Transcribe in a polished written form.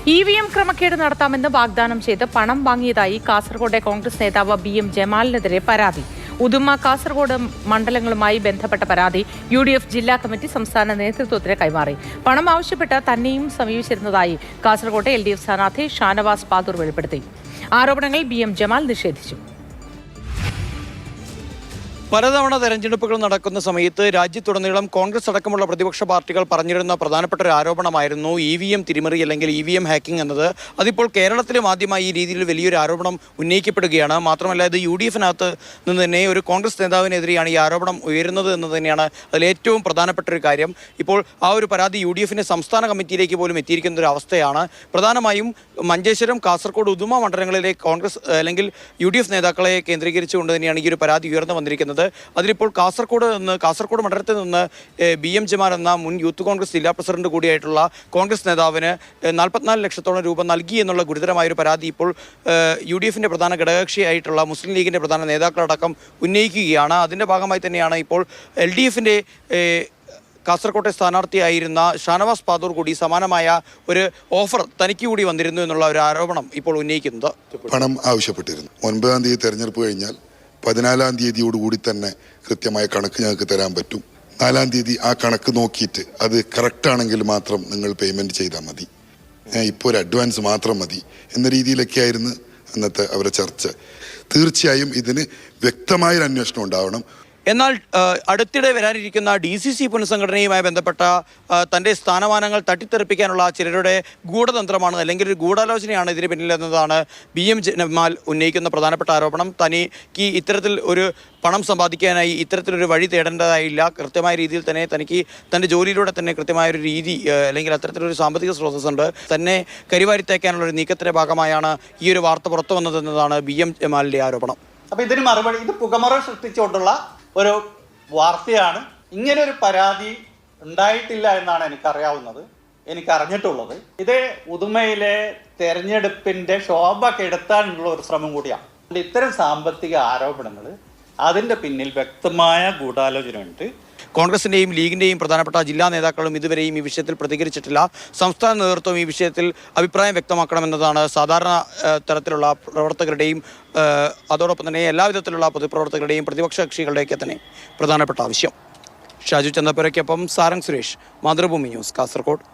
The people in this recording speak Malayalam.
EVM ക്രമക്കേട് നടത്താമെന്ന് വാഗ്ദാനം ചെയ്ത് പണം വാങ്ങിയതായി കാസർഗോഡ് കോൺഗ്രസ് നേതാവ് BM ജമാലിനെതിരെ പരാതി. ഉദുമ കാസർഗോഡ് മണ്ഡലങ്ങളുമായി ബന്ധപ്പെട്ട പരാതി UDF ജില്ലാ കമ്മിറ്റി സംസ്ഥാന നേതൃത്വത്തിന് കൈമാറി. പണം ആവശ്യപ്പെട്ട് തന്നെയും സമീപിച്ചിരുന്നതായി കാസർഗോഡ് LDF സ്ഥാനാർത്ഥി ഷാനവാസ് പാദൂർ വെളിപ്പെടുത്തി. ആരോപണങ്ങൾ BM ജമാൽ നിഷേധിച്ചു. പലതവണ തെരഞ്ഞെടുപ്പുകൾ നടക്കുന്ന സമയത്ത് രാജ്യത്തുടനീളം കോൺഗ്രസ് അടക്കമുള്ള പ്രതിപക്ഷ പാർട്ടികൾ പറഞ്ഞിരുന്ന പ്രധാനപ്പെട്ട ഒരു ആരോപണമായിരുന്നു EVM തിരിമറി അല്ലെങ്കിൽ EVM ഹാക്കിംഗ് എന്നത്. അതിപ്പോൾ കേരളത്തിലും ആദ്യമായി ഈ രീതിയിൽ വലിയൊരു ആരോപണം ഉന്നയിക്കപ്പെടുകയാണ്. മാത്രമല്ല ഇത് UDF-നകത്ത് നിന്ന് തന്നെ ഒരു കോൺഗ്രസ് നേതാവിനെതിരെയാണ് ഈ ആരോപണം ഉയരുന്നത് എന്ന് തന്നെയാണ് അതിലേറ്റവും പ്രധാനപ്പെട്ട ഒരു കാര്യം. ഇപ്പോൾ ആ ഒരു പരാതി UDF-ന്റെ സംസ്ഥാന കമ്മിറ്റിയിലേക്ക് പോലും എത്തിയിരിക്കുന്ന ഒരു അവസ്ഥയാണ്. പ്രധാനമായും മഞ്ചേശ്വരം, കാസർഗോഡ്, ഉദുമ മണ്ഡലങ്ങളിലെ കോൺഗ്രസ് അല്ലെങ്കിൽ UDF നേതാക്കളെ കേന്ദ്രീകരിച്ചുകൊണ്ട് തന്നെയാണ് ഈ ഒരു പരാതി ഉയർന്നു വന്നിരിക്കുന്നത്. അതിലിപ്പോൾ കാസർഗോഡ് മണ്ഡലത്തിൽ നിന്ന് BM ജമാൽ എന്ന മുൻ യൂത്ത് കോൺഗ്രസ് ജില്ലാ പ്രസിഡന്റ് കൂടിയായിട്ടുള്ള കോൺഗ്രസ് നേതാവിന് 44 ലക്ഷത്തോളം രൂപ നൽകി എന്നുള്ള ഗുരുതരമായൊരു പരാതി ഇപ്പോൾ UDF-ന്റെ പ്രധാന ഘടകകക്ഷിയായിട്ടുള്ള മുസ്ലിം ലീഗിന്റെ പ്രധാന നേതാക്കളടക്കം ഉന്നയിക്കുകയാണ്. അതിന്റെ ഭാഗമായി തന്നെയാണ് ഇപ്പോൾ LDF-ന്റെ കാസർകോട്ടെ സ്ഥാനാർത്ഥിയായിരുന്ന ഷാനവാസ് പാദൂർ കൂടി സമാനമായ ഒരു ഓഫർ തനിക്ക് കൂടി വന്നിരുന്നു എന്നുള്ള ഒരു ആരോപണം ഇപ്പോൾ ഉന്നയിക്കുന്നത്. പണം ആവശ്യപ്പെട്ടിരുന്നു. 9-ാം തീയതി തെരഞ്ഞെടുപ്പ് കഴിഞ്ഞാൽ 14-ാം തീയതിയോടുകൂടി തന്നെ കൃത്യമായ കണക്ക് ഞങ്ങൾക്ക് തരാൻ പറ്റും. 4-ാം തീയതി ആ കണക്ക് നോക്കിയിട്ട് അത് കറക്റ്റാണെങ്കിൽ മാത്രം നിങ്ങൾ പേയ്മെൻറ്റ് ചെയ്താൽ മതി, ഇപ്പോൾ ഒരു അഡ്വാൻസ് മാത്രം മതി എന്ന രീതിയിലൊക്കെ ആയിരുന്നു അന്നത്തെ അവരുടെ ചർച്ച. തീർച്ചയായും ഇതിന് വ്യക്തമായൊരു അന്വേഷണം ഉണ്ടാവണം. എന്നാൽ അടുത്തിടെ വരാനിരിക്കുന്ന DCC പുനഃസംഘടനയുമായി ബന്ധപ്പെട്ട തൻ്റെ സ്ഥാനമാനങ്ങൾ തട്ടിത്തെറിപ്പിക്കാനുള്ള ചിലരുടെ ഗൂഢതന്ത്രമാണ് അല്ലെങ്കിൽ ഒരു ഗൂഢാലോചനയാണ് ഇതിന് പിന്നിലെന്നതാണ് BM ജമാൽ ഉന്നയിക്കുന്ന പ്രധാനപ്പെട്ട ആരോപണം. തനിക്ക് ഇത്തരത്തിൽ ഒരു പണം സമ്പാദിക്കാനായി ഇത്തരത്തിലൊരു വഴി തേടേണ്ടതായില്ല. കൃത്യമായ രീതിയിൽ തന്നെ തനിക്ക് തൻ്റെ ജോലിയിലൂടെ തന്നെ കൃത്യമായൊരു രീതി അല്ലെങ്കിൽ അത്തരത്തിലൊരു സാമ്പത്തിക സ്രോതസ്സുണ്ട്. തന്നെ കരിവാരിത്തേക്കാനുള്ള ഒരു നീക്കത്തിൻ്റെ ഭാഗമായാണ് ഈ ഒരു വാർത്ത പുറത്തു വന്നതെന്നതാണ് BM ജമാലിൻ്റെ ആരോപണം. അപ്പോൾ ഇതിന് മറുപടി ഇത് പുകമറ സൃഷ്ടിച്ചുകൊണ്ടുള്ള ഒരു വാർത്തയാണ്. ഇങ്ങനെ ഒരു പരാതി ഉണ്ടായിട്ടില്ല എന്നാണ് എനിക്കറിഞ്ഞിട്ടുള്ളത്. ഇത് ഉദുമയിലെ തെരഞ്ഞെടുപ്പിന്റെ ശോഭ കെടുത്താനുള്ള ഒരു ശ്രമം കൂടിയാണ്. ഇത്തരം സാമ്പത്തിക ആരോപണങ്ങൾ അതിന്റെ പിന്നിൽ വ്യക്തമായ ഗൂഢാലോചനയുണ്ട്. കോൺഗ്രസിൻ്റെയും ലീഗിൻ്റെയും പ്രധാനപ്പെട്ട ജില്ലാ നേതാക്കളും ഇതുവരെയും ഈ വിഷയത്തിൽ പ്രതികരിച്ചിട്ടില്ല. സംസ്ഥാന നേതൃത്വം ഈ വിഷയത്തിൽ അഭിപ്രായം വ്യക്തമാക്കണമെന്നതാണ് സാധാരണ തരത്തിലുള്ള പ്രവർത്തകരുടെയും അതോടൊപ്പം തന്നെ എല്ലാവിധത്തിലുള്ള പൊതുപ്രവർത്തകരുടെയും പ്രതിപക്ഷ കക്ഷികളുടെയൊക്കെ തന്നെ പ്രധാനപ്പെട്ട ആവശ്യം. ഷാജു ചന്തപ്പുരയ്ക്കൊപ്പം സാരംഗ് സുരേഷ്, മാതൃഭൂമി ന്യൂസ്, കാസർഗോഡ്.